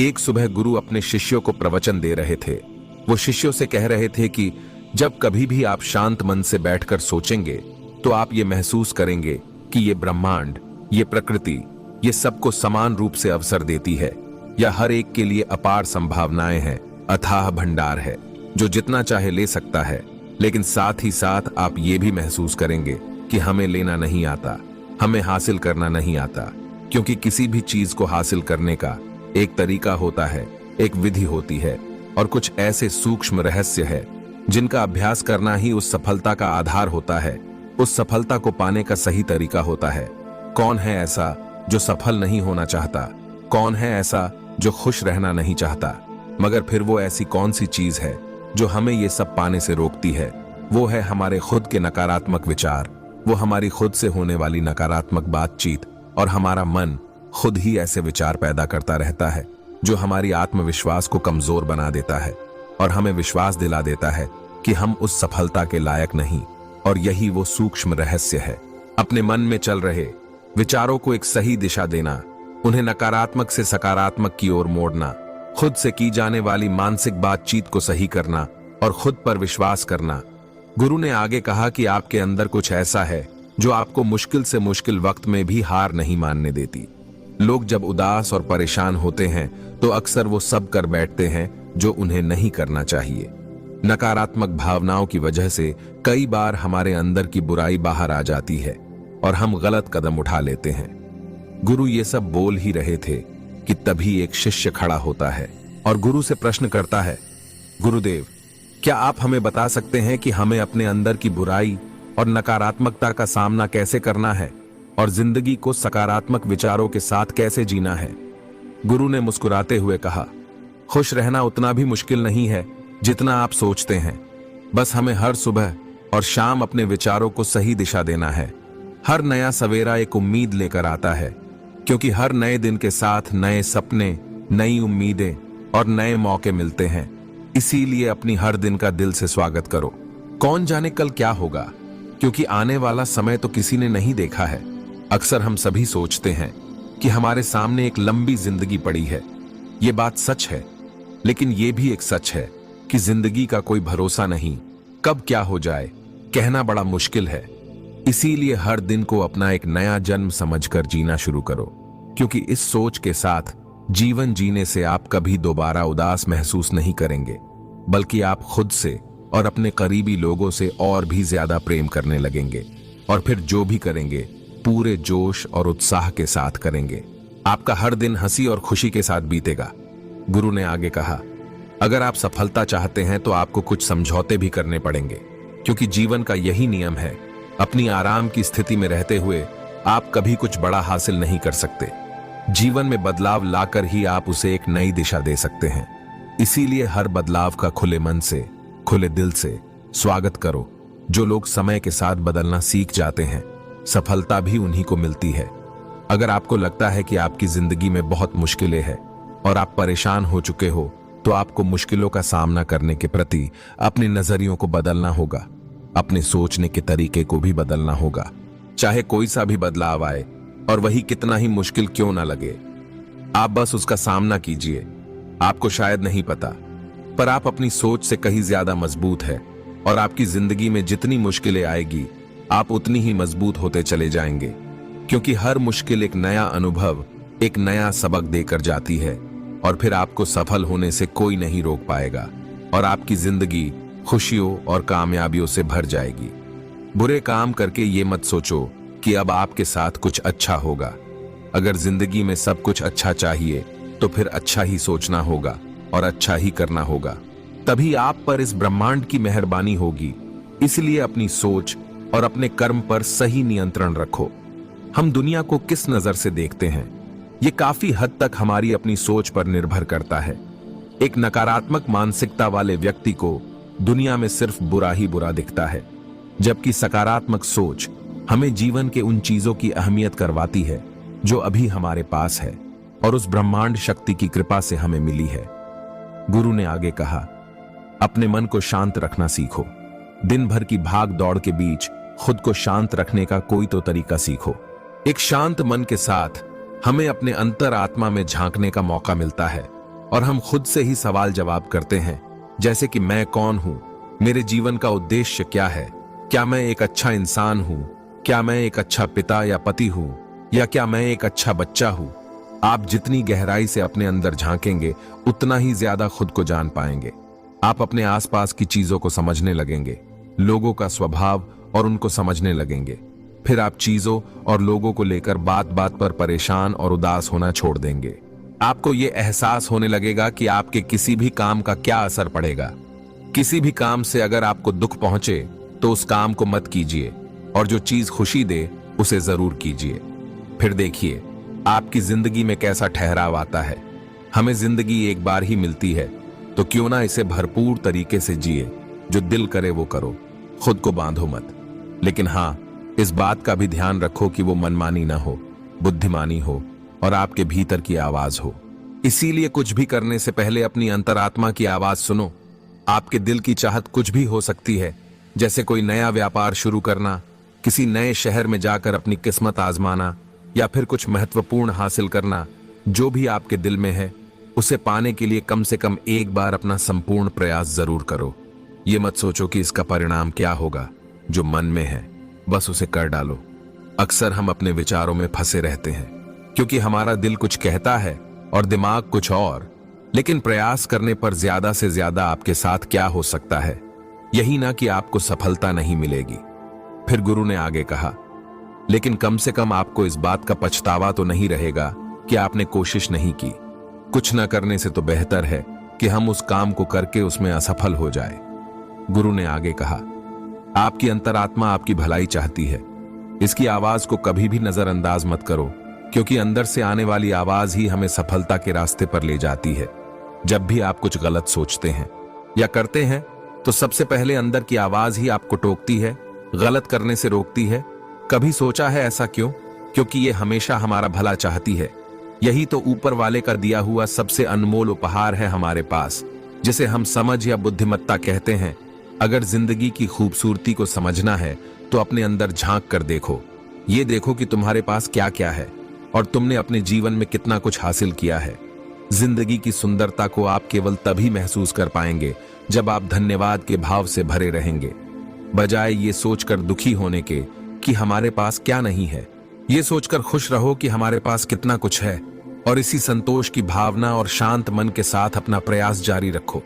एक सुबह गुरु अपने शिष्यों को प्रवचन दे रहे थे। वो शिष्यों से कह रहे थे कि जब कभी भी आप शांत मन से बैठकर सोचेंगे तो आप ये महसूस करेंगे कि ये ब्रह्मांड, ये प्रकृति, ये सबको समान रूप से अवसर देती है, या हर एक के लिए अपार संभावनाएं हैं, अथाह भंडार है जो जितना चाहे ले सकता है। लेकिन साथ ही साथ आप ये भी महसूस करेंगे कि हमें लेना नहीं आता, हमें हासिल करना नहीं आता, क्योंकि किसी भी चीज को हासिल करने का एक तरीका होता है, एक विधि होती है, और कुछ ऐसे सूक्ष्म रहस्य है जिनका अभ्यास करना ही उस सफलता का आधार होता है, उस सफलता को पाने का सही तरीका होता है। कौन है ऐसा जो सफल नहीं होना चाहता? कौन है ऐसा जो खुश रहना नहीं चाहता? मगर फिर वो ऐसी कौन सी चीज है जो हमें ये सब पाने से रोकती है? वो है हमारे खुद के नकारात्मक विचार, वो हमारी खुद से होने वाली नकारात्मक बातचीत, और हमारा मन खुद ही ऐसे विचार पैदा करता रहता है जो हमारी आत्मविश्वास को कमजोर बना देता है और हमें विश्वास दिला देता है कि हम उस सफलता के लायक नहीं। और यही वो सूक्ष्म रहस्य है। अपने मन में चल रहे विचारों को एक सही दिशा देना, उन्हें नकारात्मक से सकारात्मक की ओर मोड़ना, खुद से की जाने वाली मानसिक बातचीत को सही करना और खुद पर विश्वास करना। गुरु ने आगे कहा कि आपके अंदर कुछ ऐसा है जो आपको मुश्किल से मुश्किल वक्त में भी हार नहीं मानने देती। लोग जब उदास और परेशान होते हैं तो अक्सर वो सब कर बैठते हैं जो उन्हें नहीं करना चाहिए। नकारात्मक भावनाओं की वजह से कई बार हमारे अंदर की बुराई बाहर आ जाती है और हम गलत कदम उठा लेते हैं। गुरु ये सब बोल ही रहे थे कि तभी एक शिष्य खड़ा होता है और गुरु से प्रश्न करता है, गुरुदेव, क्या आप हमें बता सकते हैं कि हमें अपने अंदर की बुराई और नकारात्मकता का सामना कैसे करना है और जिंदगी को सकारात्मक विचारों के साथ कैसे जीना है? गुरु ने मुस्कुराते हुए कहा, खुश रहना उतना भी मुश्किल नहीं है जितना आप सोचते हैं। बस हमें हर सुबह और शाम अपने विचारों को सही दिशा देना है। हर नया सवेरा एक उम्मीद लेकर आता है, क्योंकि हर नए दिन के साथ नए सपने, नई उम्मीदें और नए मौके मिलते हैं। इसीलिए अपनी हर दिन का दिल से स्वागत करो। कौन जाने कल क्या होगा, क्योंकि आने वाला समय तो किसी ने नहीं देखा है। अक्सर हम सभी सोचते हैं कि हमारे सामने एक लंबी जिंदगी पड़ी है। ये बात सच है, लेकिन ये भी एक सच है कि जिंदगी का कोई भरोसा नहीं, कब क्या हो जाए कहना बड़ा मुश्किल है। इसीलिए हर दिन को अपना एक नया जन्म समझकर जीना शुरू करो, क्योंकि इस सोच के साथ जीवन जीने से आप कभी दोबारा उदास महसूस नहीं करेंगे, बल्कि आप खुद से और अपने करीबी लोगों से और भी ज्यादा प्रेम करने लगेंगे, और फिर जो भी करेंगे पूरे जोश और उत्साह के साथ करेंगे। आपका हर दिन हंसी और खुशी के साथ बीतेगा। गुरु ने आगे कहा, अगर आप सफलता चाहते हैं तो आपको कुछ समझौते भी करने पड़ेंगे, क्योंकि जीवन का यही नियम है। अपनी आराम की स्थिति में रहते हुए आप कभी कुछ बड़ा हासिल नहीं कर सकते। जीवन में बदलाव लाकर ही आप उसे एक नई दिशा दे सकते हैं। इसीलिए हर बदलाव का खुले मन से, खुले दिल से स्वागत करो। जो लोग समय के साथ बदलना सीख जाते हैं, सफलता भी उन्हीं को मिलती है। अगर आपको लगता है कि आपकी जिंदगी में बहुत मुश्किलें हैं और आप परेशान हो चुके हो, तो आपको मुश्किलों का सामना करने के प्रति अपने नजरियों को बदलना होगा, अपने सोचने के तरीके को भी बदलना होगा। चाहे कोई सा भी बदलाव आए और वही कितना ही मुश्किल क्यों ना लगे, आप बस उसका सामना कीजिए। आपको शायद नहीं पता, पर आप अपनी सोच से कहीं ज्यादा मजबूत है, और आपकी जिंदगी में जितनी मुश्किलें आएगी आप उतनी ही मजबूत होते चले जाएंगे, क्योंकि हर मुश्किल एक नया अनुभव, एक नया सबक देकर जाती है, और फिर आपको सफल होने से कोई नहीं रोक पाएगा, और आपकी जिंदगी खुशियों और कामयाबियों से भर जाएगी। बुरे काम करके ये मत सोचो कि अब आपके साथ कुछ अच्छा होगा। अगर जिंदगी में सब कुछ अच्छा चाहिए तो फिर अच्छा ही सोचना होगा और अच्छा ही करना होगा, तभी आप पर इस ब्रह्मांड की मेहरबानी होगी। इसलिए अपनी सोच और अपने कर्म पर सही नियंत्रण रखो। हम दुनिया को किस नजर से देखते हैं, ये काफी हद तक हमारी अपनी सोच पर निर्भर करता है। एक नकारात्मक मानसिकता वाले व्यक्ति को दुनिया में सिर्फ बुरा ही बुरा दिखता है, जबकि सकारात्मक सोच हमें जीवन के उन चीजों की अहमियत करवाती है जो अभी हमारे पास है और उस ब्रह्मांड शक्ति की कृपा से हमें मिली है। गुरु ने आगे कहा, अपने मन को शांत रखना सीखो। दिन भर की भाग दौड़ के बीच खुद को शांत रखने का कोई तो तरीका सीखो। एक शांत मन के साथ हमें अपने अंतर आत्मा में झांकने का मौका मिलता है और हम खुद से ही सवाल जवाब करते हैं, जैसे कि मैं कौन हूं, मेरे जीवन का उद्देश्य क्या है, क्या मैं एक अच्छा इंसान हूं, क्या मैं एक अच्छा पिता या पति हूं, या क्या मैं एक अच्छा बच्चा हूं। आप जितनी गहराई से अपने अंदर झांकेंगे उतना ही ज्यादा खुद को जान पाएंगे। आप अपने आसपास की चीजों को समझने लगेंगे, लोगों का स्वभाव और उनको समझने लगेंगे। फिर आप चीजों और लोगों को लेकर बात बात पर परेशान और उदास होना छोड़ देंगे। आपको ये एहसास होने लगेगा कि आपके किसी भी काम का क्या असर पड़ेगा। किसी भी काम से अगर आपको दुख पहुंचे तो उस काम को मत कीजिए, और जो चीज खुशी दे उसे जरूर कीजिए। फिर देखिए आपकी जिंदगी में कैसा ठहराव आता है। हमें जिंदगी एक बार ही मिलती है, तो क्यों ना इसे भरपूर तरीके से जिए। जो दिल करे वो करो, खुद को बांधो मत। लेकिन हाँ, इस बात का भी ध्यान रखो कि वो मनमानी ना हो, बुद्धिमानी हो और आपके भीतर की आवाज हो। इसीलिए कुछ भी करने से पहले अपनी अंतरात्मा की आवाज सुनो। आपके दिल की चाहत कुछ भी हो सकती है, जैसे कोई नया व्यापार शुरू करना, किसी नए शहर में जाकर अपनी किस्मत आजमाना, या फिर कुछ महत्वपूर्ण हासिल करना। जो भी आपके दिल में है उसे पाने के लिए कम से कम एक बार अपना संपूर्ण प्रयास जरूर करो। ये मत सोचो कि इसका परिणाम क्या होगा। जो मन में है बस उसे कर डालो। अक्सर हम अपने विचारों में फंसे रहते हैं, क्योंकि हमारा दिल कुछ कहता है और दिमाग कुछ और। लेकिन प्रयास करने पर ज्यादा से ज्यादा आपके साथ क्या हो सकता है, यही ना कि आपको सफलता नहीं मिलेगी। फिर गुरु ने आगे कहा, लेकिन कम से कम आपको इस बात का पछतावा तो नहीं रहेगा कि आपने कोशिश नहीं की। कुछ न करने से तो बेहतर है कि हम उस काम को करके उसमें असफल हो जाए। गुरु ने आगे कहा, आपकी अंतरात्मा आपकी भलाई चाहती है। इसकी आवाज को कभी भी नजरअंदाज मत करो, क्योंकि अंदर से आने वाली आवाज ही हमें सफलता के रास्ते पर ले जाती है। जब भी आप कुछ गलत सोचते हैं या करते हैं तो सबसे पहले अंदर की आवाज ही आपको टोकती है, गलत करने से रोकती है। कभी सोचा है ऐसा क्यों? क्योंकि ये हमेशा हमारा भला चाहती है। यही तो ऊपर वाले का दिया हुआ सबसे अनमोल उपहार है हमारे पास, जिसे हम समझ या बुद्धिमत्ता कहते हैं। अगर जिंदगी की खूबसूरती को समझना है तो अपने अंदर झांक कर देखो। ये देखो कि तुम्हारे पास क्या क्या है और तुमने अपने जीवन में कितना कुछ हासिल किया है। जिंदगी की सुंदरता को आप केवल तभी महसूस कर पाएंगे जब आप धन्यवाद के भाव से भरे रहेंगे, बजाय ये सोचकर दुखी होने के कि हमारे पास क्या नहीं है। ये सोचकर खुश रहो कि हमारे पास कितना कुछ है, और इसी संतोष की भावना और शांत मन के साथ अपना प्रयास जारी रखो।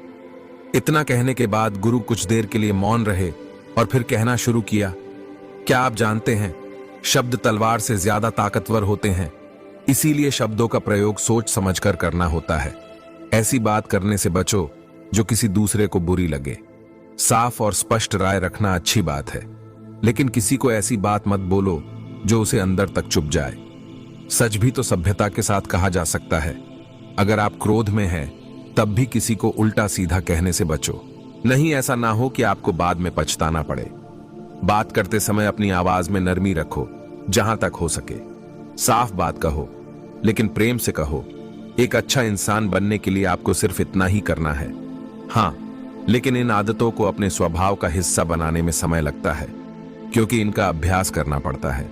इतना कहने के बाद गुरु कुछ देर के लिए मौन रहे और फिर कहना शुरू किया, क्या आप जानते हैं, शब्द तलवार से ज्यादा ताकतवर होते हैं। इसीलिए शब्दों का प्रयोग सोच समझकर करना होता है। ऐसी बात करने से बचो जो किसी दूसरे को बुरी लगे। साफ और स्पष्ट राय रखना अच्छी बात है, लेकिन किसी को ऐसी बात मत बोलो जो उसे अंदर तक चुभ जाए। सच भी तो सभ्यता के साथ कहा जा सकता है। अगर आप क्रोध में हैं तब भी किसी को उल्टा सीधा कहने से बचो। नहीं, ऐसा ना हो कि आपको बाद में पछताना पड़े। बात करते समय अपनी आवाज में नरमी रखो, जहां तक हो सके। साफ बात कहो, लेकिन प्रेम से कहो। एक अच्छा इंसान बनने के लिए आपको सिर्फ इतना ही करना है। हाँ, लेकिन इन आदतों को अपने स्वभाव का हिस्सा बनाने में समय लगता है, क्योंकि इनका अभ्यास करना पड़ता है।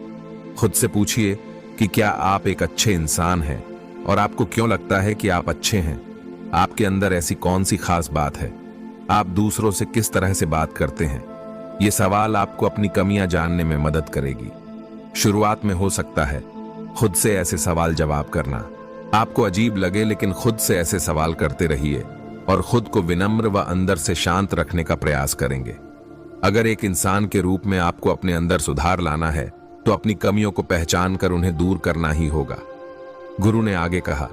खुद से पूछिए कि क्या आप एक अच्छे इंसान हैं, और आपको क्यों लगता है कि आप अच्छे हैं। आपके अंदर ऐसी कौन सी खास बात है। आप दूसरों से किस तरह से बात करते हैं। ये सवाल आपको अपनी कमियां जानने में मदद करेगी। शुरुआत में हो सकता है खुद से ऐसे सवाल जवाब करना आपको अजीब लगे, लेकिन खुद से ऐसे सवाल करते रहिए और खुद को विनम्र व अंदर से शांत रखने का प्रयास करेंगे। अगर एक इंसान के रूप में आपको अपने अंदर सुधार लाना है तो अपनी कमियों को पहचान कर उन्हें दूर करना ही होगा। गुरु ने आगे कहा,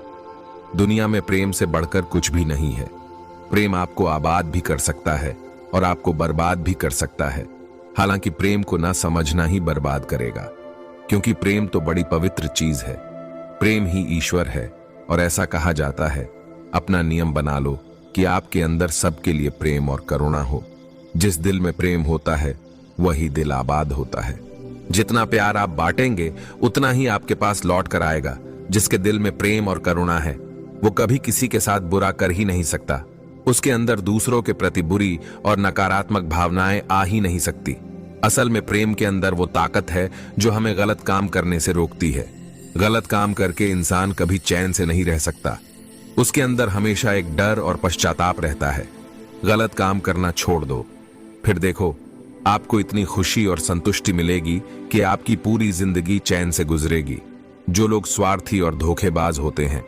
दुनिया में प्रेम से बढ़कर कुछ भी नहीं है। प्रेम आपको आबाद भी कर सकता है और आपको बर्बाद भी कर सकता है। हालांकि प्रेम को ना समझना ही बर्बाद करेगा, क्योंकि प्रेम तो बड़ी पवित्र चीज है। प्रेम ही ईश्वर है, और ऐसा कहा जाता है, अपना नियम बना लो कि आपके अंदर सबके लिए प्रेम और करुणा हो। जिस दिल में प्रेम होता है वही दिल आबाद होता है। जितना प्यार आप बांटेंगे उतना ही आपके पास लौट कर आएगा। जिसके दिल में प्रेम और करुणा है वो कभी किसी के साथ बुरा कर ही नहीं सकता। उसके अंदर दूसरों के प्रति बुरी और नकारात्मक भावनाएं आ ही नहीं सकती। असल में प्रेम के अंदर वो ताकत है जो हमें गलत काम करने से रोकती है। गलत काम करके इंसान कभी चैन से नहीं रह सकता। उसके अंदर हमेशा एक डर और पश्चाताप रहता है। गलत काम करना छोड़ दो, फिर देखो आपको इतनी खुशी और संतुष्टि मिलेगी कि आपकी पूरी जिंदगी चैन से गुजरेगी। जो लोग स्वार्थी और धोखेबाज होते हैं,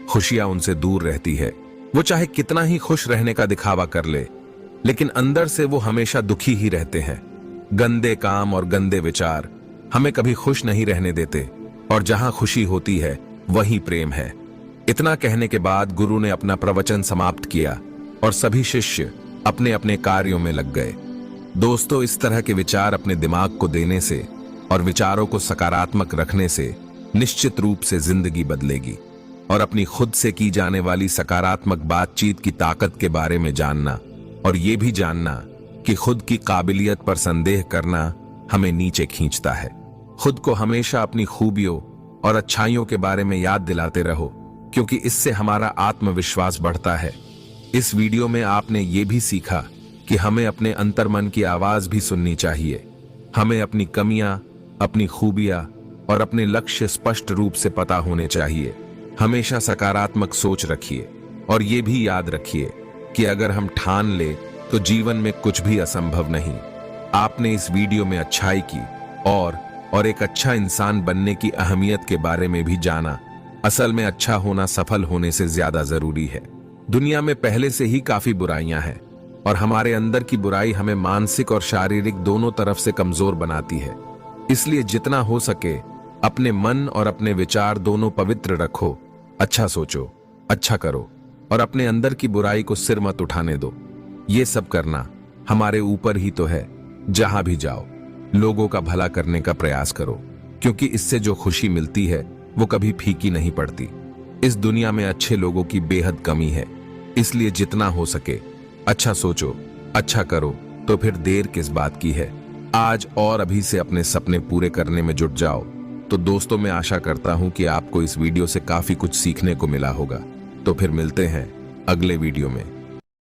खुशियां उनसे दूर रहती है। वो चाहे कितना ही खुश रहने का दिखावा कर ले, लेकिन अंदर से वो हमेशा दुखी ही रहते हैं। गंदे काम और गंदे विचार हमें कभी खुश नहीं रहने देते, और जहां खुशी होती है वहीं प्रेम है। इतना कहने के बाद गुरु ने अपना प्रवचन समाप्त किया और सभी शिष्य अपने अपने कार्यों में लग गए। दोस्तों, इस तरह के विचार अपने दिमाग को देने से और विचारों को सकारात्मक रखने से निश्चित रूप से जिंदगी बदलेगी। और अपनी खुद से की जाने वाली सकारात्मक बातचीत की ताकत के बारे में जानना, और ये भी जानना कि खुद की काबिलियत पर संदेह करना हमें नीचे खींचता है। खुद को हमेशा अपनी खूबियों और अच्छाइयों के बारे में याद दिलाते रहो, क्योंकि इससे हमारा आत्मविश्वास बढ़ता है। इस वीडियो में आपने ये भी सीखा कि हमें अपने अंतर्मन की आवाज भी सुननी चाहिए। हमें अपनी कमियां, अपनी खूबियां और अपने लक्ष्य स्पष्ट रूप से पता होने चाहिए। हमेशा सकारात्मक सोच रखिए, और ये भी याद रखिए कि अगर हम ठान ले तो जीवन में कुछ भी असंभव नहीं। आपने इस वीडियो में अच्छाई की और एक अच्छा इंसान बनने की अहमियत के बारे में भी जाना। असल में अच्छा होना सफल होने से ज्यादा जरूरी है। दुनिया में पहले से ही काफी बुराइयां हैं, और हमारे अंदर की बुराई हमें मानसिक और शारीरिक दोनों तरफ से कमजोर बनाती है। इसलिए जितना हो सके अपने मन और अपने विचार दोनों पवित्र रखो। अच्छा सोचो, अच्छा करो, और अपने अंदर की बुराई को सिर मत उठाने दो। ये सब करना हमारे ऊपर ही तो है। जहां भी जाओ लोगों का भला करने का प्रयास करो, क्योंकि इससे जो खुशी मिलती है वो कभी फीकी नहीं पड़ती। इस दुनिया में अच्छे लोगों की बेहद कमी है, इसलिए जितना हो सके अच्छा सोचो, अच्छा करो, तो फिर देर किस बात की है। आज और अभी से अपने सपने पूरे करने में जुट जाओ। तो दोस्तों, मैं आशा करता हूं कि आपको इस वीडियो से काफी कुछ सीखने को मिला होगा। तो फिर मिलते हैं अगले वीडियो में।